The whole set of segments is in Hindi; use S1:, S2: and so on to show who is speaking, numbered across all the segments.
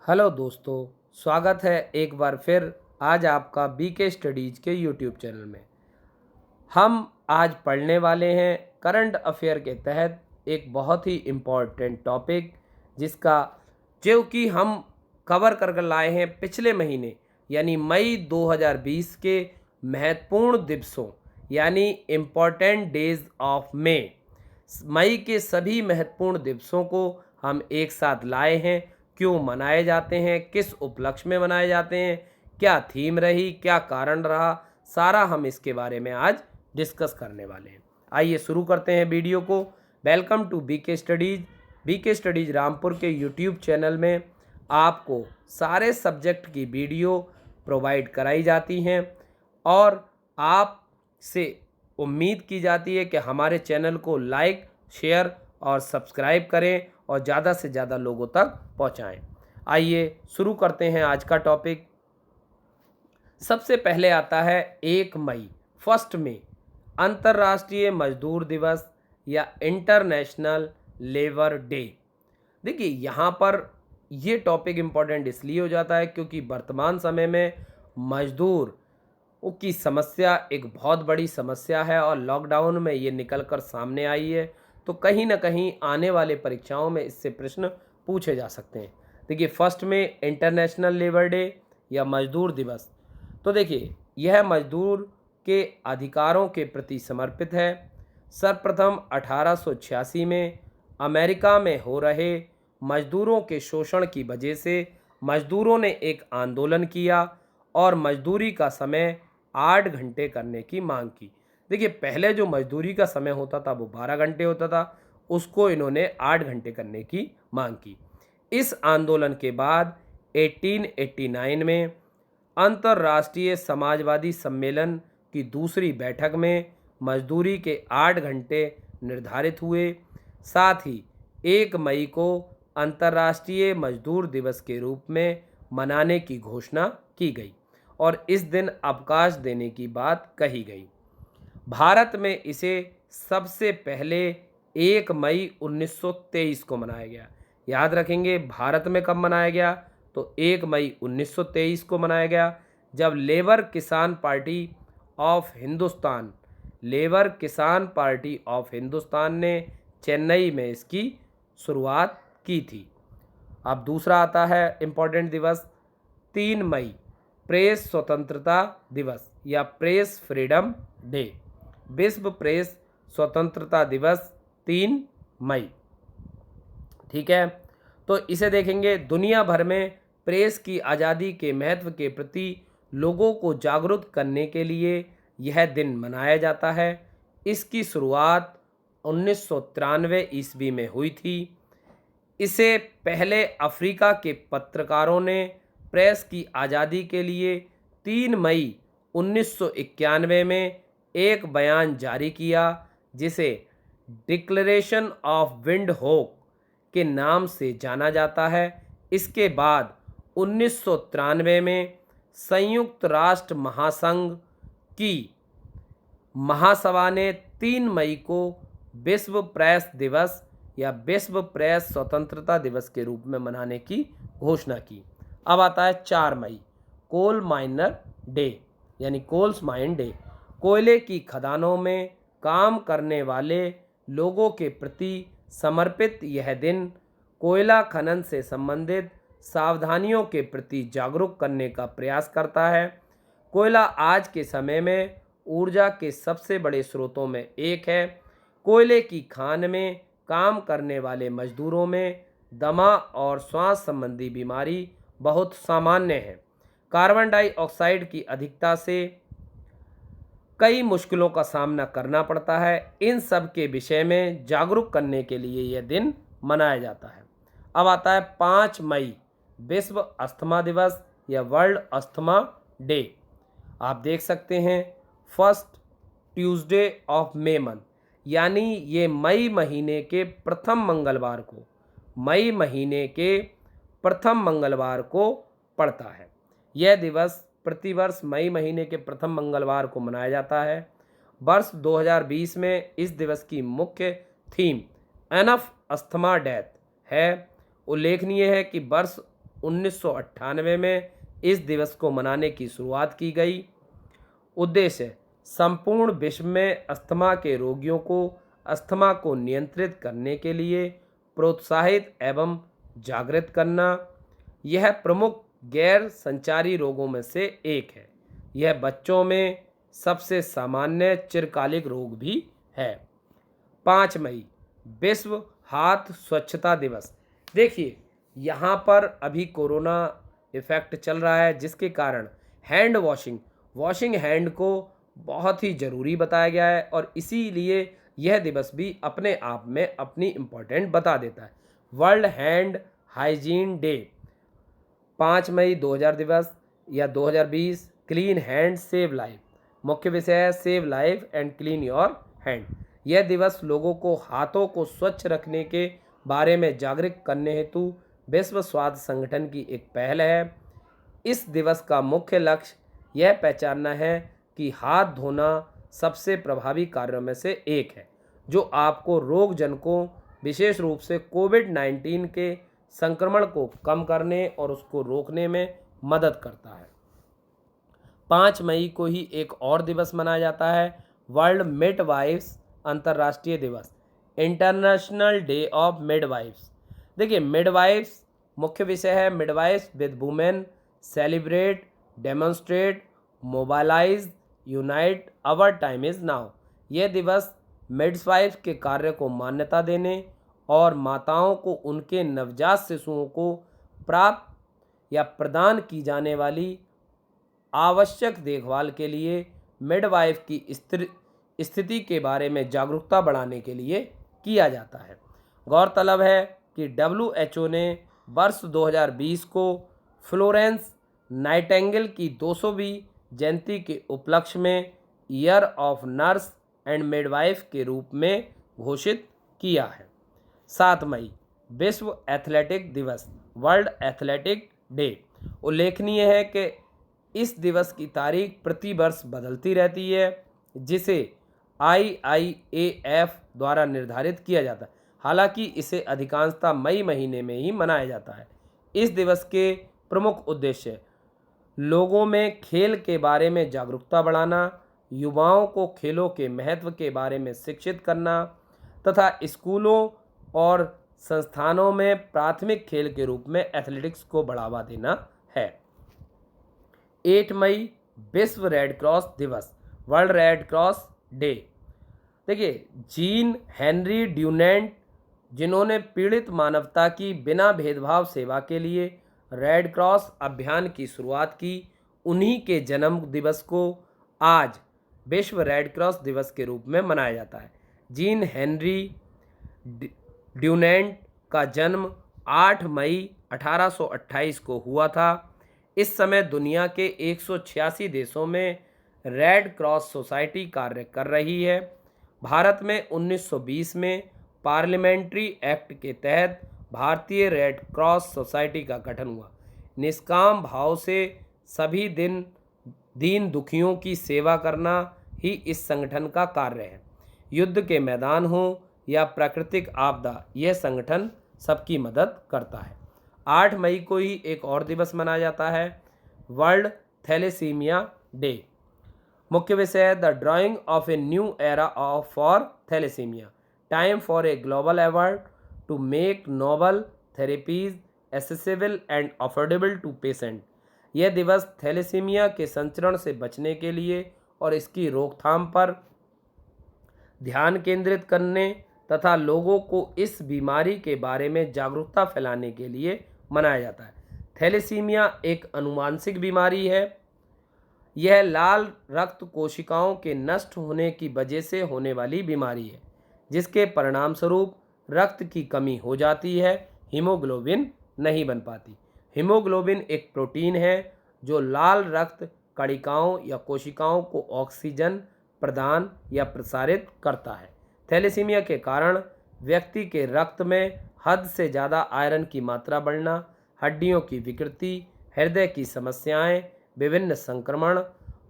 S1: हेलो दोस्तों, स्वागत है एक बार फिर आज आपका बीके स्टडीज़ के यूट्यूब चैनल में। हम आज पढ़ने वाले हैं करंट अफेयर के तहत एक बहुत ही इम्पोर्टेंट टॉपिक जिसका जो कि हम कवर कर लाए हैं पिछले महीने यानी मई 2020 के महत्वपूर्ण दिवसों यानी इम्पोर्टेंट डेज ऑफ मई के सभी महत्वपूर्ण दिवसों को हम एक साथ लाए हैं। क्यों मनाए जाते हैं, किस उपलक्ष्य में मनाए जाते हैं, क्या थीम रही, क्या कारण रहा, सारा हम इसके बारे में आज डिस्कस करने वाले हैं। आइए शुरू करते हैं वीडियो को। Welcome to BK studies Rampur के यूट्यूब चैनल में आपको सारे सब्जेक्ट की वीडियो प्रोवाइड कराई जाती हैं और आपसे उम्मीद की जाती है कि हमारे चैनल को लाइक, शेयर और सब्सक्राइब करें और ज़्यादा से ज़्यादा लोगों तक पहुंचाएं। आइए शुरू करते हैं आज का टॉपिक। सबसे पहले आता है 1 मई, 1 मई, अंतर्राष्ट्रीय मजदूर दिवस या इंटरनेशनल लेबर डे। देखिए यहाँ पर ये टॉपिक इम्पोर्टेंट इसलिए हो जाता है क्योंकि वर्तमान समय में मजदूर की समस्या एक बहुत बड़ी समस्या है और लॉकडाउन में ये निकल कर सामने आई है। तो कहीं ना कहीं आने वाले परीक्षाओं में इससे प्रश्न पूछे जा सकते हैं। देखिए 1 मई इंटरनेशनल लेबर डे या मजदूर दिवस, तो देखिए यह मजदूर के अधिकारों के प्रति समर्पित है। सर्वप्रथम 1886 में अमेरिका में हो रहे मजदूरों के शोषण की वजह से मजदूरों ने एक आंदोलन किया और मजदूरी का समय 8 घंटे करने की मांग की। देखिए पहले जो मजदूरी का समय होता था वो 12 घंटे होता था, उसको इन्होंने 8 घंटे करने की मांग की। इस आंदोलन के बाद 1889 में अंतर्राष्ट्रीय समाजवादी सम्मेलन की दूसरी बैठक में मजदूरी के 8 घंटे निर्धारित हुए। साथ ही 1 मई को अंतर्राष्ट्रीय मजदूर दिवस के रूप में मनाने की घोषणा की गई और इस दिन अवकाश देने की बात कही गई। भारत में इसे सबसे पहले 1 मई 1923 को मनाया गया। याद रखेंगे भारत में कब मनाया गया, तो 1 मई 1923 को मनाया गया जब लेबर किसान पार्टी ऑफ हिंदुस्तान ने चेन्नई में इसकी शुरुआत की थी। अब दूसरा आता है इम्पोर्टेंट दिवस 3 मई, प्रेस स्वतंत्रता दिवस या प्रेस फ्रीडम डे। विश्व प्रेस स्वतंत्रता दिवस 3 मई। ठीक है, तो इसे देखेंगे। दुनिया भर में प्रेस की आज़ादी के महत्व के प्रति लोगों को जागरूक करने के लिए यह दिन मनाया जाता है। इसकी शुरुआत 1993 ईस्वी में हुई थी। इसे पहले अफ्रीका के पत्रकारों ने प्रेस की आज़ादी के लिए 3 मई 1991 में एक बयान जारी किया जिसे डिक्लेरेशन ऑफ विंडहोक के नाम से जाना जाता है। इसके बाद 1993 में संयुक्त राष्ट्र महासंघ की महासभा ने 3 मई को विश्व प्रेस दिवस या विश्व प्रेस स्वतंत्रता दिवस के रूप में मनाने की घोषणा की। अब आता है 4 मई, कोल माइनर डे यानी कोल्स माइन डे। कोयले की खदानों में काम करने वाले लोगों के प्रति समर्पित यह दिन कोयला खनन से संबंधित सावधानियों के प्रति जागरूक करने का प्रयास करता है। कोयला आज के समय में ऊर्जा के सबसे बड़े स्रोतों में एक है। कोयले की खान में काम करने वाले मजदूरों में दमा और श्वास संबंधी बीमारी बहुत सामान्य है। कार्बन डाइऑक्साइड की अधिकता से कई मुश्किलों का सामना करना पड़ता है। इन सब के विषय में जागरूक करने के लिए यह दिन मनाया जाता है। अब आता है 5 मई, विश्व अस्थमा दिवस या वर्ल्ड अस्थमा डे। आप देख सकते हैं first Tuesday of May month, यानी ये मई महीने के प्रथम मंगलवार को पड़ता है। यह दिवस प्रतिवर्ष मई महीने के प्रथम मंगलवार को मनाया जाता है। वर्ष 2020 में इस दिवस की मुख्य थीम एनफ अस्थमा डेथ है। उल्लेखनीय है कि वर्ष 1998 में इस दिवस को मनाने की शुरुआत की गई। उद्देश्य संपूर्ण विश्व में अस्थमा के रोगियों को अस्थमा को नियंत्रित करने के लिए प्रोत्साहित एवं जागृत करना। यह प्रमुख गैर संचारी रोगों में से एक है। यह बच्चों में सबसे सामान्य चिरकालिक रोग भी है। 5 मई विश्व हाथ स्वच्छता दिवस। देखिए यहाँ पर अभी कोरोना इफेक्ट चल रहा है, जिसके कारण हैंड वॉशिंग हैंड को बहुत ही ज़रूरी बताया गया है और इसीलिए यह दिवस भी अपने आप में अपनी इम्पोर्टेंट बता देता है। वर्ल्ड हैंड हाइजीन डे 5 मई 2000 दिवस या 2020। Clean hand save life. मुख्य विषय है save life and clean your hand. यह दिवस लोगों को हाथों को स्वच्छ रखने के बारे में जागरूक करने हेतु विश्व स्वास्थ्य संगठन की एक पहल है। इस दिवस का मुख्य लक्ष्य यह पहचानना है कि हाथ धोना सबसे प्रभावी कार्यों में से एक है, जो आपको रोगजनकों विशेष रूप से कोविड-19 के संक्रमण को कम करने और उसको रोकने में मदद करता है। 5 मई को ही एक और दिवस मनाया जाता है, वर्ल्ड मिडवाइफ्स अंतर्राष्ट्रीय दिवस, इंटरनेशनल डे ऑफ मिडवाइफ्स। देखिए मिडवाइफ्स मुख्य विषय है midwives with women celebrate demonstrate mobilise unite our time is now. यह दिवस मिडवाइफ के कार्य को मान्यता देने और माताओं को उनके नवजात शिशुओं को प्राप्त या प्रदान की जाने वाली आवश्यक देखभाल के लिए मिडवाइफ की स्थिति के बारे में जागरूकता बढ़ाने के लिए किया जाता है। गौरतलब है कि WHO ने वर्ष 2020 को फ्लोरेंस नाइटिंगेल की 200वीं जयंती के उपलक्ष्य में year of nurse and midwife के रूप में घोषित किया है। 7 मई विश्व एथलेटिक दिवस, वर्ल्ड एथलेटिक डे। उल्लेखनीय है कि इस दिवस की तारीख प्रति वर्ष बदलती रहती है, जिसे IIAF द्वारा निर्धारित किया जाता है। हालांकि इसे अधिकांशतः मई महीने में ही मनाया जाता है। इस दिवस के प्रमुख उद्देश्य लोगों में खेल के बारे में जागरूकता बढ़ाना, युवाओं को खेलों के महत्व के बारे में शिक्षित करना तथा स्कूलों और संस्थानों में प्राथमिक खेल के रूप में एथलेटिक्स को बढ़ावा देना है। 8 मई विश्व रेड क्रॉस दिवस, वर्ल्ड रेड क्रॉस डे। देखिए जीन हेनरी ड्यूनेंट, जिन्होंने पीड़ित मानवता की बिना भेदभाव सेवा के लिए रेड क्रॉस अभियान की शुरुआत की, उन्हीं के जन्म दिवस को आज विश्व रेड क्रॉस दिवस के रूप में मनाया जाता है। जीन हेनरी ड्यूनेंट का जन्म 8 मई 1828 को हुआ था। इस समय दुनिया के 186 देशों में रेड क्रॉस सोसाइटी कार्य कर रही है। भारत में 1920 में पार्लियामेंट्री एक्ट के तहत भारतीय रेड क्रॉस सोसाइटी का गठन हुआ। निष्काम भाव से सभी दीन दुखियों की सेवा करना ही इस संगठन का कार्य है। युद्ध के मैदान हो या प्राकृतिक आपदा, यह संगठन सबकी मदद करता है। 8 मई को ही एक और दिवस मनाया जाता है, वर्ल्ड थैलेसीमिया डे। मुख्य विषय है the drawing of a new era of for thalassaemia, time for a global effort to make novel therapies accessible and affordable to patient. यह दिवस थैलेसीमिया के संचरण से बचने के लिए और इसकी रोकथाम पर ध्यान केंद्रित करने तथा लोगों को इस बीमारी के बारे में जागरूकता फैलाने के लिए मनाया जाता है। थैलेसीमिया एक अनुवांशिक बीमारी है। यह लाल रक्त कोशिकाओं के नष्ट होने की वजह से होने वाली बीमारी है, जिसके परिणामस्वरूप रक्त की कमी हो जाती है, हीमोग्लोबिन नहीं बन पाती। हीमोग्लोबिन एक प्रोटीन है जो लाल रक्त कणिकाओं या कोशिकाओं को ऑक्सीजन प्रदान या प्रसारित करता है। थैलेसीमिया के कारण व्यक्ति के रक्त में हद से ज़्यादा आयरन की मात्रा बढ़ना, हड्डियों की विकृति, हृदय की समस्याएं, विभिन्न संक्रमण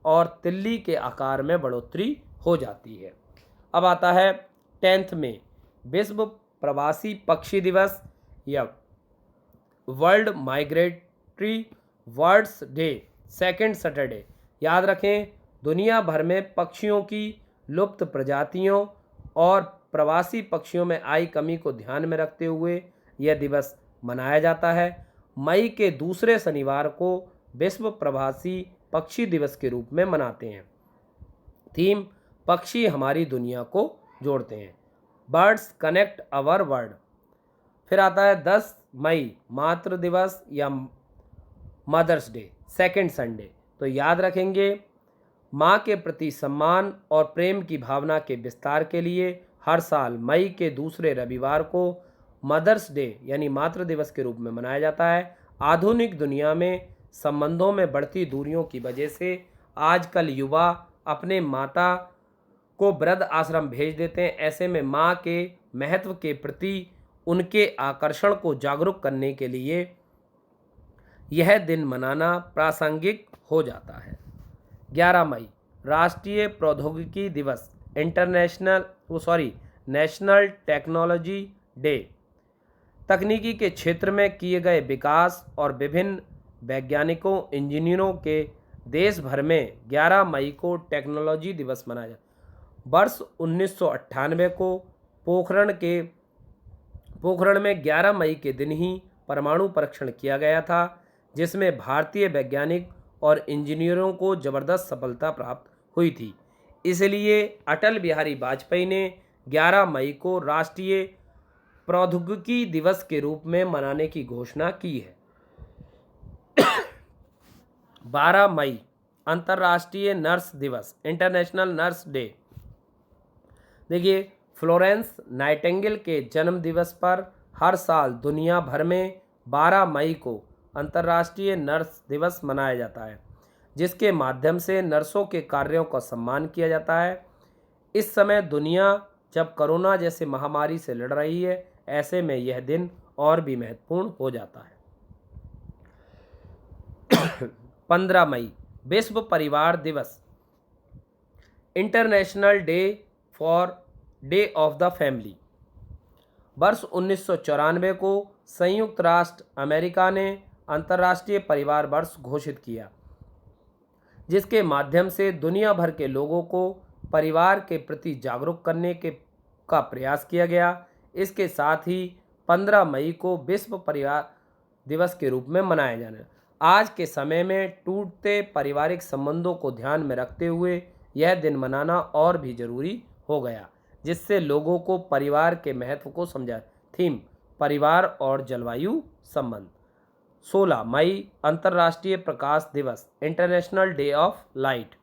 S1: और तिल्ली के आकार में बढ़ोतरी हो जाती है। अब आता है 10 में विश्व प्रवासी पक्षी दिवस या world migrate poultry words day second Saturday. याद रखें, दुनिया भर में पक्षियों की लुप्त प्रजातियों और प्रवासी पक्षियों में आई कमी को ध्यान में रखते हुए यह दिवस मनाया जाता है। मई के दूसरे शनिवार को विश्व प्रवासी पक्षी दिवस के रूप में मनाते हैं। थीम, पक्षी हमारी दुनिया को जोड़ते हैं। Birds connect our world. फिर आता है 10 मई मातृ दिवस या मदर्स डे सेकेंड संडे। तो याद रखेंगे, माँ के प्रति सम्मान और प्रेम की भावना के विस्तार के लिए हर साल मई के दूसरे रविवार को मदर्स डे यानी मातृ दिवस के रूप में मनाया जाता है। आधुनिक दुनिया में संबंधों में बढ़ती दूरियों की वजह से आजकल युवा अपने माता को वृद्ध आश्रम भेज देते हैं। ऐसे में माँ के महत्व के प्रति उनके आकर्षण को जागरूक करने के लिए यह दिन मनाना प्रासंगिक हो जाता है। 11 मई राष्ट्रीय प्रौद्योगिकी दिवस नेशनल टेक्नोलॉजी डे। तकनीकी के क्षेत्र में किए गए विकास और विभिन्न वैज्ञानिकों इंजीनियरों के देश भर में 11 मई को टेक्नोलॉजी दिवस मनाया जाता है। वर्ष 1998 को पोखरण में 11 मई के दिन ही परमाणु परीक्षण किया गया था, जिसमें भारतीय वैज्ञानिक और इंजीनियरों को जबरदस्त सफलता प्राप्त हुई थी। इसलिए अटल बिहारी वाजपेयी ने 11 मई को राष्ट्रीय प्रौद्योगिकी दिवस के रूप में मनाने की घोषणा की है। 12 मई अंतर्राष्ट्रीय नर्स दिवस इंटरनेशनल नर्स डे। देखिए, फ्लोरेंस नाइटिंगेल के जन्म दिवस पर हर साल दुनिया भर में 12 मई को अंतर्राष्ट्रीय नर्स दिवस मनाया जाता है, जिसके माध्यम से नर्सों के कार्यों का सम्मान किया जाता है। इस समय दुनिया जब कोरोना जैसे महामारी से लड़ रही है, ऐसे में यह दिन और भी महत्वपूर्ण हो जाता है। 15 मई विश्व परिवार दिवस international day of the family. वर्ष 1994 को संयुक्त राष्ट्र अमेरिका ने अंतर्राष्ट्रीय परिवार वर्ष घोषित किया, जिसके माध्यम से दुनिया भर के लोगों को परिवार के प्रति जागरूक करने का प्रयास किया गया। इसके साथ ही 15 मई को विश्व परिवार दिवस के रूप में मनाया जाना। आज के समय में टूटते पारिवारिक संबंधों को ध्यान में रखते हुए यह दिन मनाना और भी जरूरी हो गया, जिससे लोगों को परिवार के महत्व को समझा। थीम, परिवार और जलवायु संबंध। 16 मई अंतर्राष्ट्रीय प्रकाश दिवस इंटरनेशनल डे ऑफ लाइट।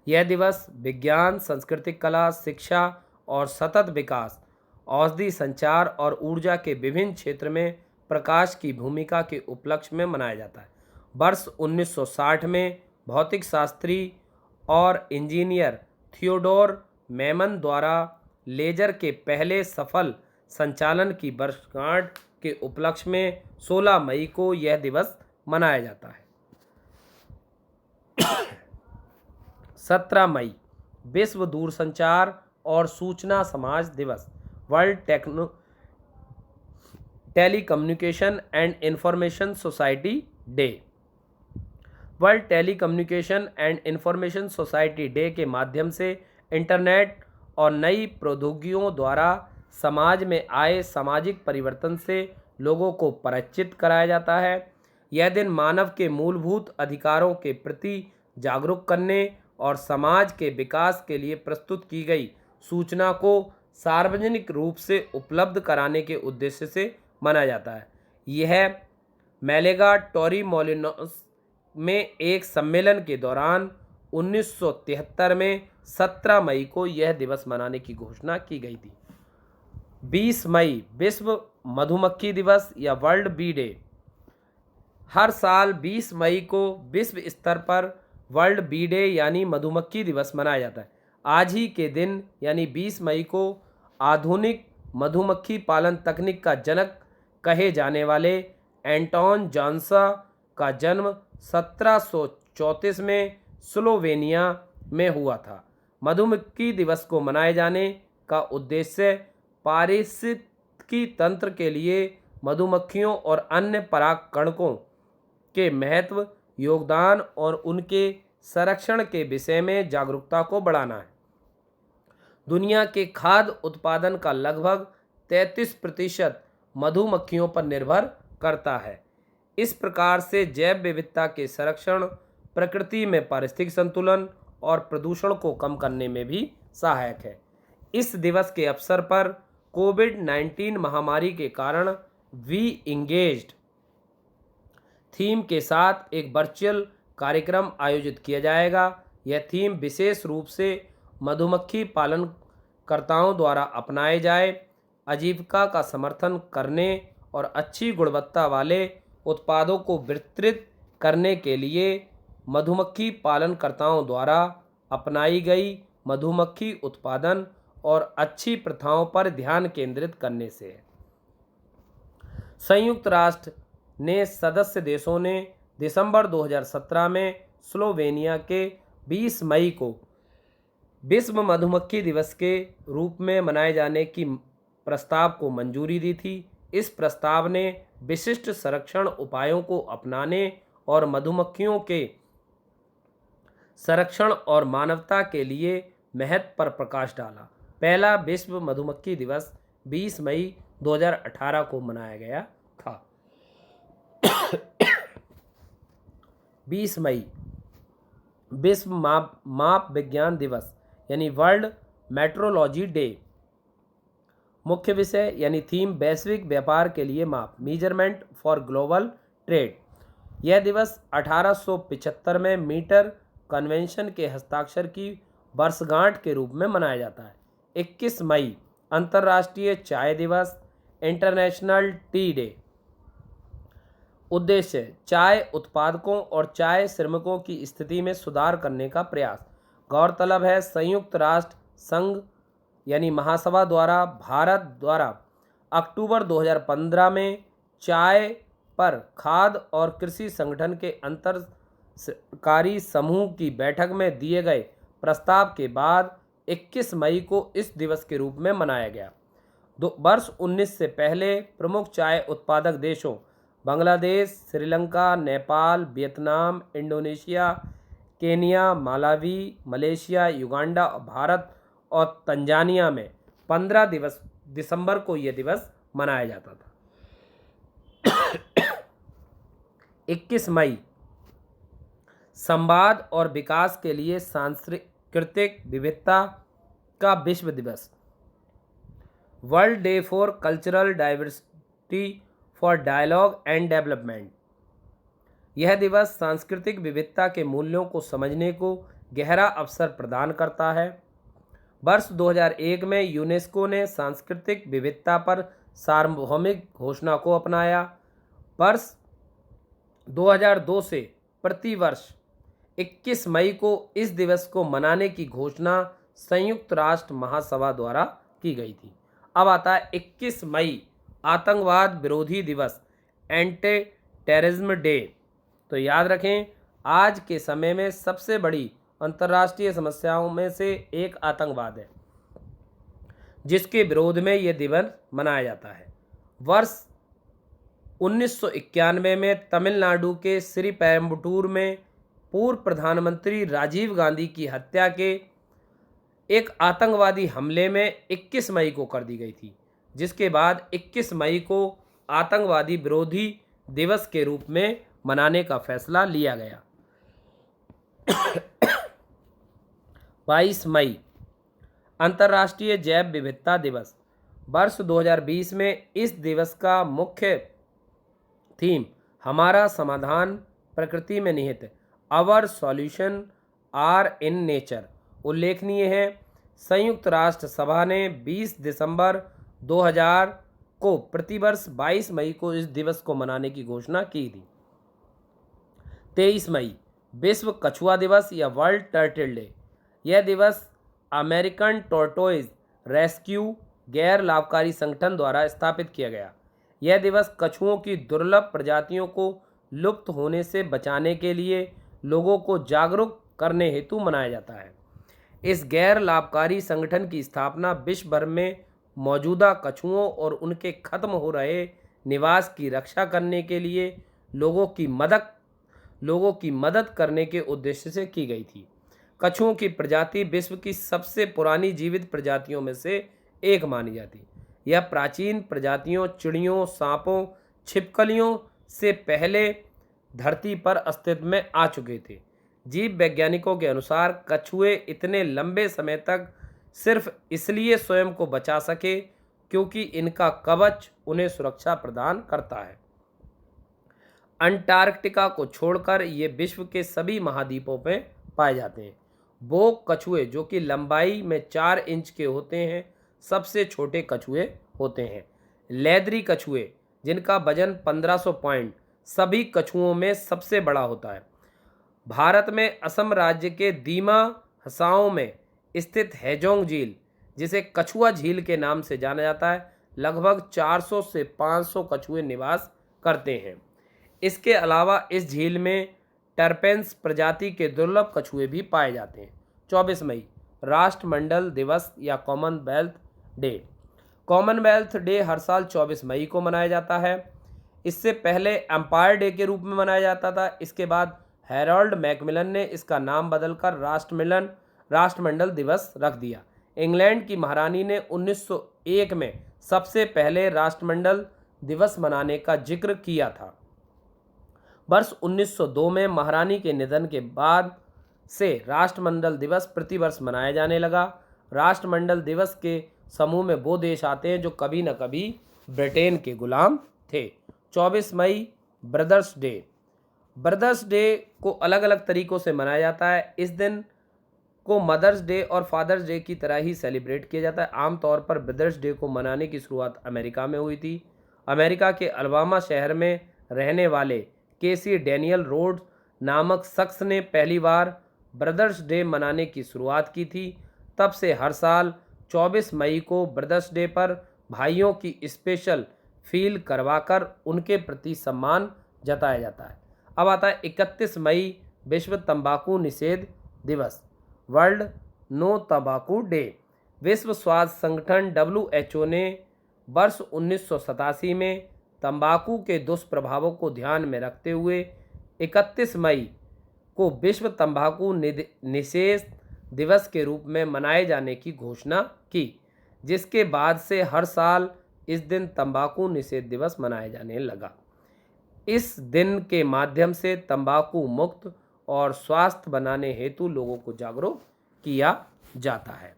S1: यह दिवस विज्ञान, सांस्कृतिक कला, शिक्षा और सतत विकास, औषधि, संचार और ऊर्जा के विभिन्न क्षेत्र में प्रकाश की भूमिका के उपलक्ष्य में मनाया जाता है। वर्ष 1960 में भौतिक शास्त्री और इंजीनियर थियोडोर मैमन द्वारा लेजर के पहले सफल संचालन की वर्षगांठ के उपलक्ष्य में 16 मई को यह दिवस मनाया जाता है। 17 मई विश्व दूरसंचार और सूचना समाज दिवस world telecommunication and information society day. World telecommunication and information society day के माध्यम से इंटरनेट और नई प्रौद्योगिकियों द्वारा समाज में आए सामाजिक परिवर्तन से लोगों को परिचित कराया जाता है। यह दिन मानव के मूलभूत अधिकारों के प्रति जागरूक करने और समाज के विकास के लिए प्रस्तुत की गई सूचना को सार्वजनिक रूप से उपलब्ध कराने के उद्देश्य से मनाया जाता है। यह मैलेगा टोरीमोलिनोस में एक सम्मेलन के दौरान 1973 में 17 मई को यह दिवस मनाने की घोषणा की गई थी। 20 मई विश्व मधुमक्खी दिवस या वर्ल्ड बी डे। हर साल 20 मई को विश्व स्तर पर वर्ल्ड बी डे यानी मधुमक्खी दिवस मनाया जाता है। आज ही के दिन यानी 20 मई को आधुनिक मधुमक्खी पालन तकनीक का जनक कहे जाने वाले एंटोन जॉनसा का जन्म 1734 में स्लोवेनिया में हुआ था। मधुमक्खी दिवस को मनाए जाने का उद्देश्य पारिस्थितिकी तंत्र के लिए मधुमक्खियों और अन्य परागकणकों के महत्व, योगदान और उनके संरक्षण के विषय में जागरूकता को बढ़ाना है। दुनिया के खाद्य उत्पादन का लगभग 33% मधुमक्खियों पर निर्भर करता है। इस प्रकार से जैव विविधता के संरक्षण प्रकृति में पारिस्थितिक संतुलन और प्रदूषण को कम करने में भी सहायक है। इस दिवस के अवसर पर कोविड-19 महामारी के कारण वी इंगेज्ड थीम के साथ एक वर्चुअल कार्यक्रम आयोजित किया जाएगा। यह थीम विशेष रूप से मधुमक्खी पालनकर्ताओं द्वारा अपनाए जाए आजीविका का समर्थन करने और अच्छी गुणवत्ता वाले उत्पादों को वितरित करने के लिए मधुमक्खी पालनकर्ताओं द्वारा अपनाई गई मधुमक्खी उत्पादन और अच्छी प्रथाओं पर ध्यान केंद्रित करने से है। संयुक्त राष्ट्र ने सदस्य देशों ने दिसंबर 2017 में स्लोवेनिया के 20 मई को विश्व मधुमक्खी दिवस के रूप में मनाए जाने की प्रस्ताव को मंजूरी दी थी। इस प्रस्ताव ने विशिष्ट संरक्षण उपायों को अपनाने और मधुमक्खियों के संरक्षण और मानवता के लिए महत्व पर प्रकाश डाला। पहला विश्व मधुमक्खी दिवस 20 मई 2018 को मनाया गया था। 20 मई विश्व माप विज्ञान दिवस यानी वर्ल्ड मेट्रोलॉजी डे। मुख्य विषय यानी थीम वैश्विक व्यापार के लिए माप, मेजरमेंट फॉर ग्लोबल ट्रेड। यह दिवस 1875 में मीटर कन्वेंशन के हस्ताक्षर की वर्षगांठ के रूप में मनाया जाता है। 21 मई अंतर्राष्ट्रीय चाय दिवस, इंटरनेशनल टी डे। उद्देश्य चाय उत्पादकों और चाय श्रमिकों की स्थिति में सुधार करने का प्रयास। गौरतलब है संयुक्त राष्ट्र संघ यानी महासभा द्वारा भारत द्वारा अक्टूबर 2015 में चाय पर खाद्य और कृषि संगठन के अंतर सरकारी समूह की बैठक में दिए गए प्रस्ताव के बाद 21 मई को इस दिवस के रूप में मनाया गया। वर्ष 19 से पहले प्रमुख चाय उत्पादक देशों Bangladesh, Sri Lanka, Nepal, Vietnam, Indonesia, Kenya, Malawi, Malaysia, Uganda, Bharat और तंजानिया में 15 दिसंबर को यह दिवस मनाया जाता था। 21 मई संवाद और विकास के लिए सांस्कृतिक विविधता का विश्व दिवस, world day for cultural diversity for dialogue and development. यह दिवस सांस्कृतिक विविधता के मूल्यों को समझने को गहरा अवसर प्रदान करता है। वर्ष 2001 में यूनेस्को ने सांस्कृतिक विविधता पर सार्वभौमिक घोषणा को अपनाया। वर्ष 2002 से प्रतिवर्ष 21 मई को इस दिवस को मनाने की घोषणा संयुक्त राष्ट्र महासभा द्वारा की गई थी। अब आता है 21 मई आतंकवाद विरोधी दिवस, एंटी टेररिज्म डे। तो याद रखें आज के समय में सबसे बड़ी अंतर्राष्ट्रीय समस्याओं में से एक आतंकवाद है, जिसके विरोध में यह दिवस मनाया जाता है। वर्ष 1991 में तमिलनाडु के श्रीपेरुम्बटूर में पूर्व प्रधानमंत्री राजीव गांधी की हत्या के एक आतंकवादी हमले में 21 मई को कर दी गई थी, जिसके बाद 21 मई को आतंकवादी विरोधी दिवस के रूप में मनाने का फैसला लिया गया। 22 मई अंतर्राष्ट्रीय जैव विविधता दिवस। वर्ष 2020 में इस दिवस का मुख्य थीम हमारा समाधान प्रकृति में निहित है, our solution are in nature उल्लेखनीय है। संयुक्त राष्ट्र सभा ने 20 दिसंबर 2000 को प्रतिवर्ष 22 मई को इस दिवस को मनाने की घोषणा की थी। 23 मई विश्व कछुआ दिवस या वर्ल्ड टर्टल डे। यह दिवस अमेरिकन टोर्टोइज रेस्क्यू गैर लाभकारी संगठन द्वारा स्थापित किया गया। यह दिवस कछुओं की दुर्लभ प्रजातियों को लुप्त होने से बचाने के लिए लोगों को जागरूक करने हेतु मनाया जाता है। इस गैर लाभकारी संगठन की स्थापना विश्व भर में मौजूदा कछुओं और उनके खत्म हो रहे निवास की रक्षा करने के लिए लोगों की मदद करने के उद्देश्य से की गई थी। कछुओं की प्रजाति विश्व की सबसे पुरानी जीवित प्रजातियों में से एक मानी जाती है। यह प्राचीन प्रजातियों, चिड़ियों, सांपों, छिपकलियों से पहले धरती पर अस्तित्व में आ चुके थे। जीव वैज्ञानिकों के अनुसार कछुए इतने लंबे समय तक सिर्फ इसलिए स्वयं को बचा सके क्योंकि इनका कवच उन्हें सुरक्षा प्रदान करता है। अंटार्कटिका को छोड़कर ये विश्व के सभी महाद्वीपों में पाए जाते हैं। बोक कछुए, जो कि लंबाई में 4 इंच के होते हैं, सबसे छोटे कछुए होते हैं। लेदरी कछुए, जिनका वजन 1500 पॉइंट, सभी कछुओं में सबसे बड़ा होता है। भारत में असम राज्य के दीमा हसाओं में स्थित हैजोंग झील, जिसे कछुआ झील के नाम से जाना जाता है, लगभग 400 से 500 कछुए निवास करते हैं। इसके अलावा इस झील में टर्पेंस प्रजाति के दुर्लभ कछुए भी पाए जाते हैं। 24 मई राष्ट्रमंडल दिवस या कॉमनवेल्थ डे। कॉमनवेल्थ डे हर साल 24 मई को मनाया जाता है। इससे पहले एम्पायर डे के रूप में मनाया जाता था। इसके बाद हैरोल्ड मैकमिलन ने इसका नाम बदलकर राष्ट्रमंडल दिवस रख दिया। इंग्लैंड की महारानी ने 1901 में सबसे पहले राष्ट्रमंडल दिवस मनाने का जिक्र किया था। वर्ष 1902 में महारानी के निधन के बाद से राष्ट्रमंडल दिवस प्रतिवर्ष मनाया जाने लगा। राष्ट्रमंडल दिवस के समूह में वो देश आते हैं जो कभी न कभी ब्रिटेन के गुलाम थे। 24 मई ब्रदर्स डे। ब्रदर्स डे को अलग अलग तरीक़ों से मनाया जाता है। इस दिन को मदर्स डे और फादर्स डे की तरह ही सेलिब्रेट किया जाता है। आमतौर पर ब्रदर्स डे को मनाने की शुरुआत अमेरिका में हुई थी। अमेरिका के अलाबामा शहर में रहने वाले केसी डैनियल रोड्स नामक शख्स ने पहली बार ब्रदर्स डे मनाने की शुरुआत की थी। तब से हर साल 24 मई को ब्रदर्स डे पर भाइयों की स्पेशल फील करवाकर उनके प्रति सम्मान जताया जाता है। अब आता है 31 मई विश्व तंबाकू निषेध दिवस, वर्ल्ड नो तंबाकू डे। विश्व स्वास्थ्य संगठन WHO ने वर्ष 1987 में तंबाकू के दुष्प्रभावों को ध्यान में रखते हुए 31 मई को विश्व तंबाकू निषेध दिवस के रूप में मनाए जाने की घोषणा की, जिसके बाद से हर साल इस दिन तंबाकू निषेध दिवस मनाया जाने लगा। इस दिन के माध्यम से तंबाकू मुक्त और स्वास्थ्य बनाने हेतु लोगों को जागरूक किया जाता है।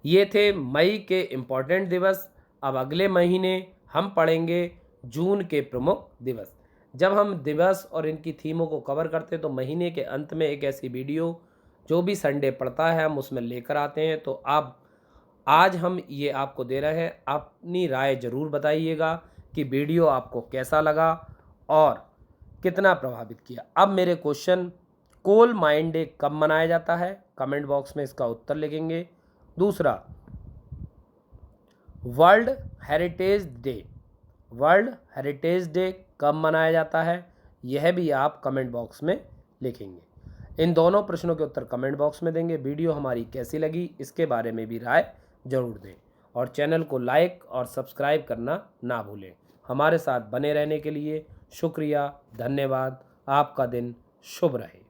S1: ये थे मई के इम्पोर्टेंट दिवस। अब अगले महीने हम पढ़ेंगे जून के प्रमुख दिवस। जब हम दिवस और इनकी थीमों को कवर करते हैं तो महीने के अंत में एक ऐसी वीडियो जो भी संडे पड़ता है हम उसमें लेकर आते हैं। तो आप आज हम ये आपको दे रहे हैं। अपनी राय ज़रूर बताइएगा कि वीडियो आपको कैसा लगा और कितना प्रभावित किया। अब मेरे क्वेश्चन, कोल माइन डे कब मनाया जाता है? कमेंट बॉक्स में इसका उत्तर लिखेंगे। दूसरा, वर्ल्ड हेरिटेज डे कब मनाया जाता है? यह भी आप कमेंट बॉक्स में लिखेंगे। इन दोनों प्रश्नों के उत्तर कमेंट बॉक्स में देंगे। वीडियो हमारी कैसी लगी इसके बारे में भी राय जरूर दें और चैनल को लाइक और सब्सक्राइब करना ना भूलें। हमारे साथ बने रहने के लिए शुक्रिया, धन्यवाद। आपका दिन शुभ रहे।